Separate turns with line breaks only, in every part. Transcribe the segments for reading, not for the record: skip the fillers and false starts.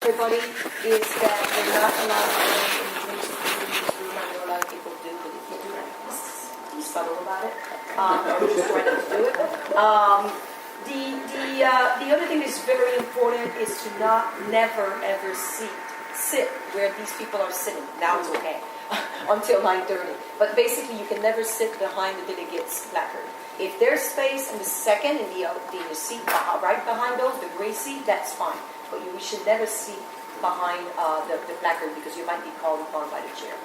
everybody is that we're not allowed to make any drinks in this room. I know a lot of people do, but if you do, be subtle about it. Or just try not to do it. The other thing that's very important is to never ever sit where these people are sitting. Now it's okay until 9:30. But basically, you can never sit behind the delegates' placard. If there's space in the second, in the seat right behind those, the gray seat, that's fine. But we should never sit behind the placard because you might be called upon by the chair.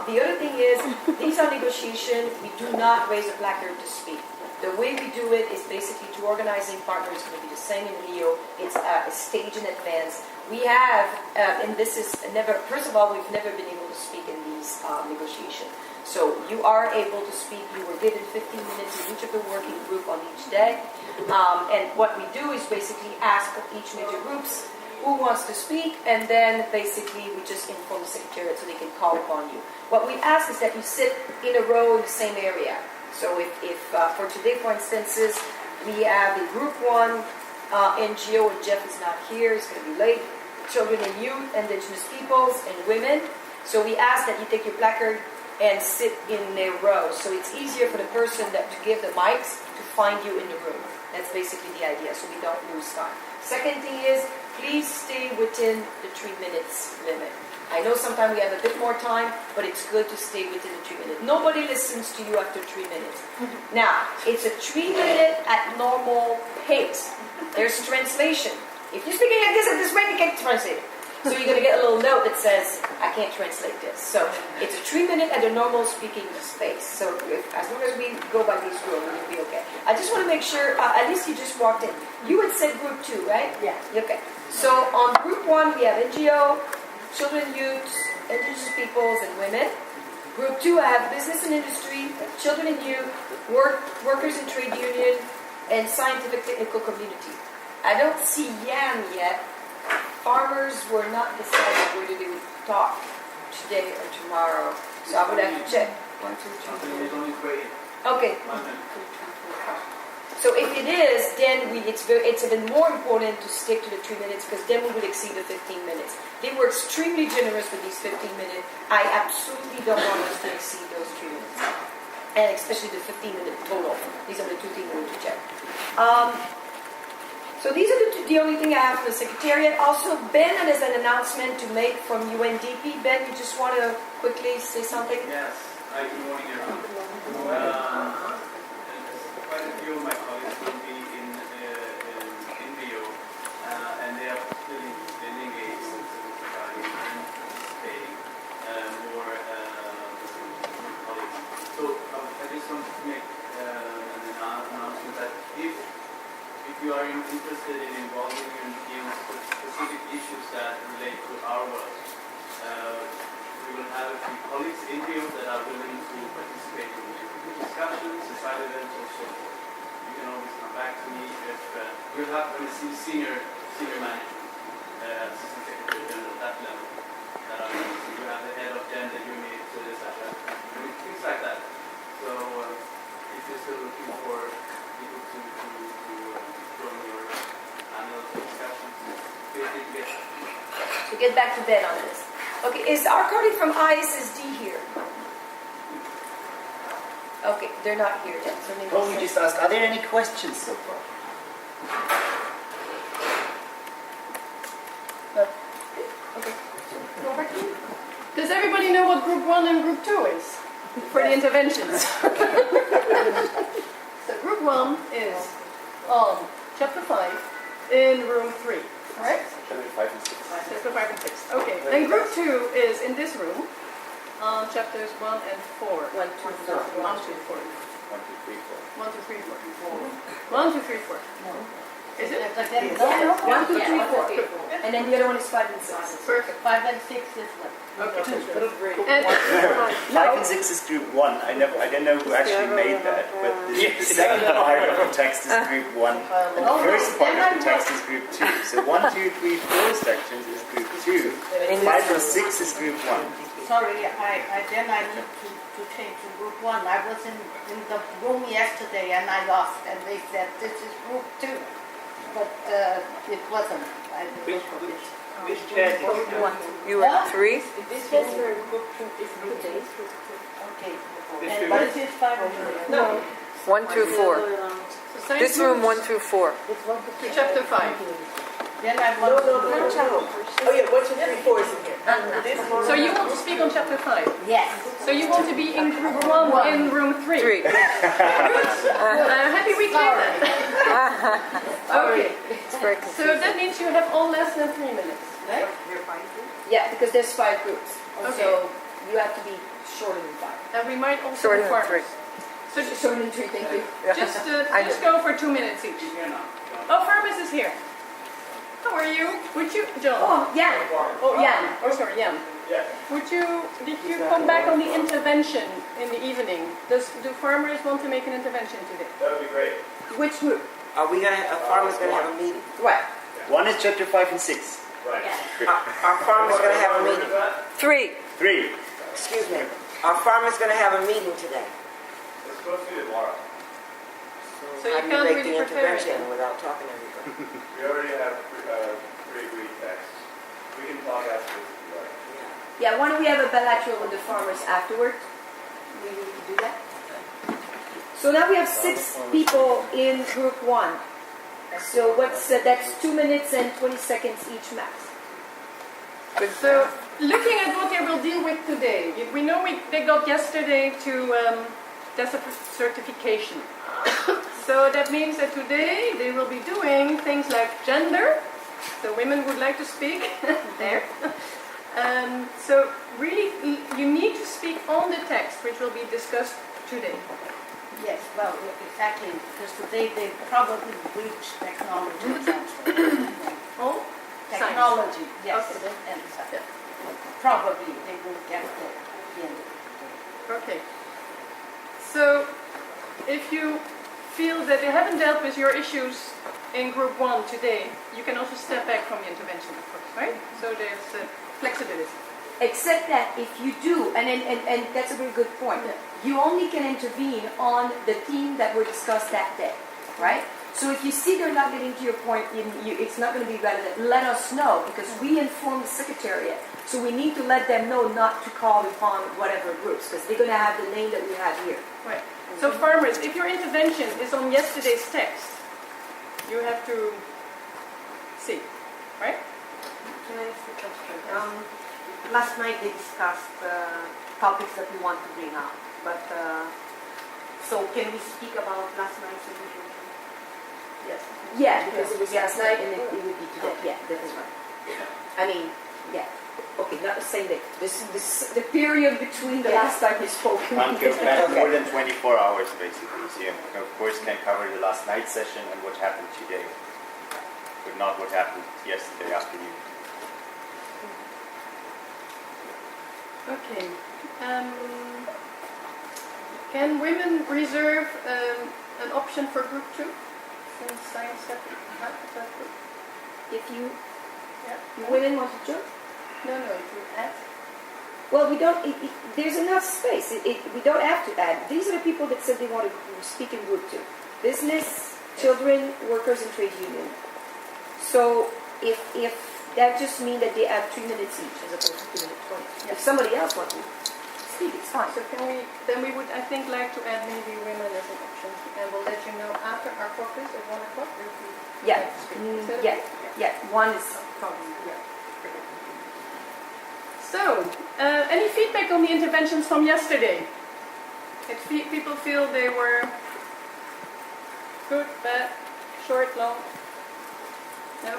The other thing is, these are negotiations. We do not raise a placard to speak. The way we do it is basically to organizing partners. It's going to be the same in Rio. It's a stage in advance. We have, and this is never, first of all, we've never been able to speak in these negotiations. So you are able to speak. You were given 15 minutes in each of the working group on each day. And what we do is basically ask each major groups who wants to speak, and then basically we just inform the secretariat so they can call upon you. What we ask is that you sit in a row in the same area. So if for today, for instances, we have a group 1 NGO, and Jeff is not here, he's going to be late, children and youth, indigenous peoples, and women. So we ask that you take your placard and sit in a row. So it's easier for the person to give the mics to find you in the room. That's basically the idea, so we don't lose time. Second thing is, please stay within the 3 minutes limit. I know sometimes we have a bit more time, but it's good to stay within the 3 minutes. Nobody listens to you after 3 minutes. Now, it's a 3 minute at normal pace. There's translation. If you're speaking like this at this rate, you can't translate it. So you're going to get a little note that says, I can't translate this. So it's a 3 minute at a normal speaking space. So as long as we go by these rules, we'll be okay. I just want to make sure, at least you just walked in. You had said group 2, right?
Yeah.
Okay. So on group 1, we have NGO, children, youths, indigenous peoples, and women. Group 2, I have business and industry, children and youth, workers and trade union, and scientific technical community. I don't see Yan yet. Farmers were not decided whether they would talk today or tomorrow, so I would have to check. 1, 2, 3, 4. Okay. So if it is, then it's even more important to stick to the 3 minutes, because then we will exceed the 15 minutes. They were extremely generous with these 15 minutes. I absolutely don't want us to exceed those 3 minutes, and especially the 15-minute total. These are the 2 things we need to check. So these are the only thing I have for the secretariat. Also, Ben has an announcement to make from UNDP. Ben, you just want to quickly say something?
Yes. Hi, good morning, everyone. Quite a few of my colleagues will be in Rio, and they are really been engaged in providing and participating more colleagues. So I just want to make an announcement that if you are interested in involving in specific issues that relate to our work, we will have a few colleagues in Rio that are willing to participate in discussions, side events, or so forth. You can always come back to me if you'll have to receive senior management, assistant secretary general at that level. You have the head of gender unit, things like that. So if you're still looking for people to join your annual discussions, feel free to get that.
So get back to Ben on this. Okay, is our colleague from ISSD here? Okay, they're not here yet. So maybe
We just asked, are there any questions so far?
Okay. Go back to you.
Does everybody know what group 1 and group 2 is for the interventions? So group 1 is on chapter 5 in room 3, correct?
Chapter 5 and 6.
Chapter 5 and 6. Okay. And group 2 is in this room on chapters 1 and 4.
1, 2, 4.
1, 2, 4.
1, 2, 3, 4.
1, 2, 3, 4. 1, 2, 3, 4. Is it?
Yeah. 1, 2, 3, 4. And then the other one is 5 and 6.
Perfect.
5 and 6 is what?
Okay.
And
5 and 6 is group 1. I don't know who actually made that, but the second part of the text is group 1. And the first part of the text is group 2. So 1, 2, 3, 4 sections is group 2. 5 and 6 is group 1.
Sorry, I need to change to group 1. I was in the room yesterday and I asked, and they said this is group 2. But it wasn't. I looked at it.
Which
You were 3?
This is for group 2 is group days.
Okay.
This
And
room.
what is this 5?
No.
1 through 4.
So science
This room,
group,
1 through 4.
chapter 5.
Then I want to.
Oh yeah, 1, 2, 3, 4 is in here.
So you want to speak on chapter 5.
Yes.
So you want to be in group 1 in room 3.
3.
Happy we cleared that. Okay.
It's very
So
confusing.
that means you have all less than 3 minutes, right?
Yeah, because there's 5 groups.
Okay.
So you have to be shorter than 5.
And we might also
Shorter
do
than
farmers.
3.
So
Shorter than 3, thank you.
I
just
know.
go for 2 minutes each. Oh, Farmers is here. How are you? Would you, John?
Oh, yeah.
Oh,
Jan.
Oh, sorry, Jan.
Yeah.
Did you come back on the intervention in the evening? Do farmers want to make an intervention today?
That would be great.
Which group?
Are we gonna, farmers gonna have a meeting?
Right.
1 is chapter 5 and 6.
Right.
Are farmers gonna have a meeting?
3.
3.
Excuse me, are farmers gonna have a meeting today?
It's supposed to be tomorrow.
So you
How do you
can't
make
really
the
prepare it.
intervention without talking to everybody?
We already have pre-agreed texts. We can talk after this if you like.
Yeah, why don't we have a bilateral with the farmers afterwards? We need to do that. So now we have 6 people in group 1. So that's 2 minutes and 20 seconds each max.
So looking at what they will deal with today, we know they got yesterday to certification. So that means that today they will be doing things like gender. So women would like to speak there. So really, you need to speak on the text, which will be discussed today.
Yes, well, exactly, because today they probably reach technology transfer.
Oh,
Technology, yes,
Okay.
and science.
Yeah.
Probably they will get it at the end of the day.
Okay. So if you feel that they haven't dealt with your issues in group 1 today, you can also step back from the intervention, of course, right? So there's flexibility.
Except that if you do, and that's a very good point,
Yeah.
you only can intervene on the theme that were discussed that day, right? So if you see they're not getting to your point, it's not going to be relevant. Let us know, because we inform the secretariat. So we need to let them know not to call upon whatever groups, because they're going to have the name that we have here.
Right. So farmers, if your intervention is on yesterday's text, you have to see, right?
Can I ask a question? Last night they discussed topics that we want to bring up, but so can we speak about last night's intervention?
Yes.
Yeah, because it was last night and it would be today. Yeah, that's right. I mean, yeah. Okay, not the same day. The period between the last time you spoke.
Can't go back more than 24 hours, basically. So you, of course, can cover the last night's session and what happened today, but not what happened yesterday afternoon.
Okay. Can women reserve an option for group 2? Since science set up that group?
If you
Yeah.
women want to join?
No, if you ask.
Well, we don't. There's enough space. We don't have to add. These are the people that said they want to speak in group 2: business, children, workers, and trade union. So if that just means that they have 3 minutes each as opposed to 2 minutes 20.
Yeah.
If somebody else wants to speak, it's fine.
So we would, I think, like to add maybe women as an option, and we'll let you know after our caucus at 1 o'clock. if we
Yeah.
like to speak.
Yeah. One is
Probably, yeah. So, any feedback on the interventions from yesterday? If people feel they were good, bad, short, long? No?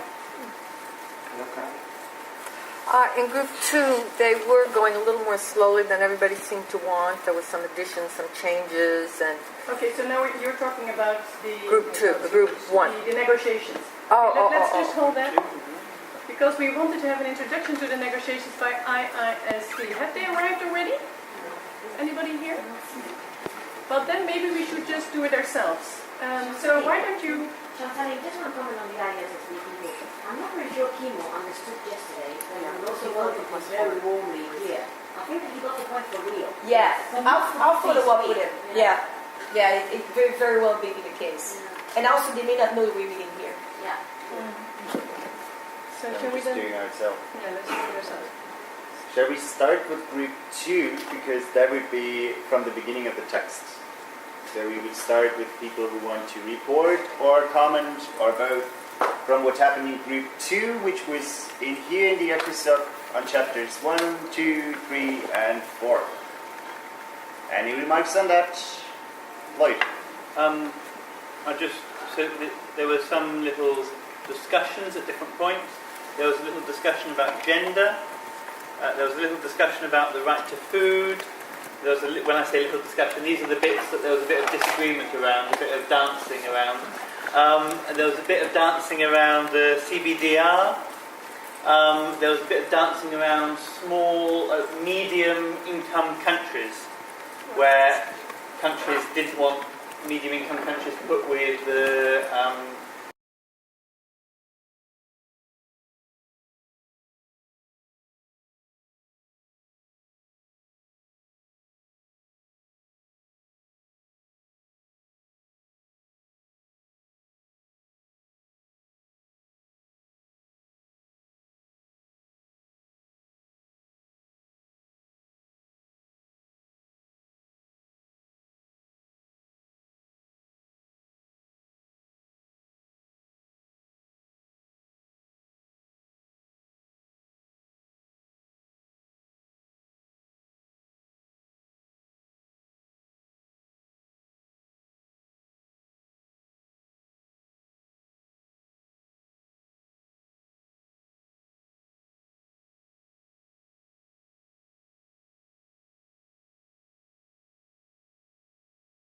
In group 2, they were going a little more slowly than everybody seemed to want. There was some additions, some changes, and
Okay, so now you're talking about the...
Group 2, group 1.
The negotiations. Let's just hold that. Because we wanted to have an introduction to the negotiations by IISC. Have they arrived already? Anybody here? Well, then maybe we should just do it ourselves. So why don't you...
Chantal, just want to comment on the ISS meeting. I'm not very sure Kimo understood yesterday, and also wanted was very warmly here. I think that he got the point for Rio.
Yeah, I'll follow up with him. Yeah, it very, very well may be the case. And also, they may not know that we're meeting here.
Yeah.
So shall we
just
then?
doing ourselves.
Yeah, let's do it ourselves.
Shall we start with group 2, because that would be from the beginning of the text. So we would start with people who want to report or comment or both from what happened in group 2, which was in here in the episode on chapters 1, 2, 3, and 4. Any remarks on that? Lloyd?
There were some little discussions at different points. There was a little discussion about gender. There was a little discussion about the right to food. There was when I say little discussion, these are the bits that there was a bit of disagreement around, a bit of dancing around. And there was a bit of dancing around the CBDR. There was a bit of dancing around small, medium-income countries, where countries didn't want medium-income countries put with the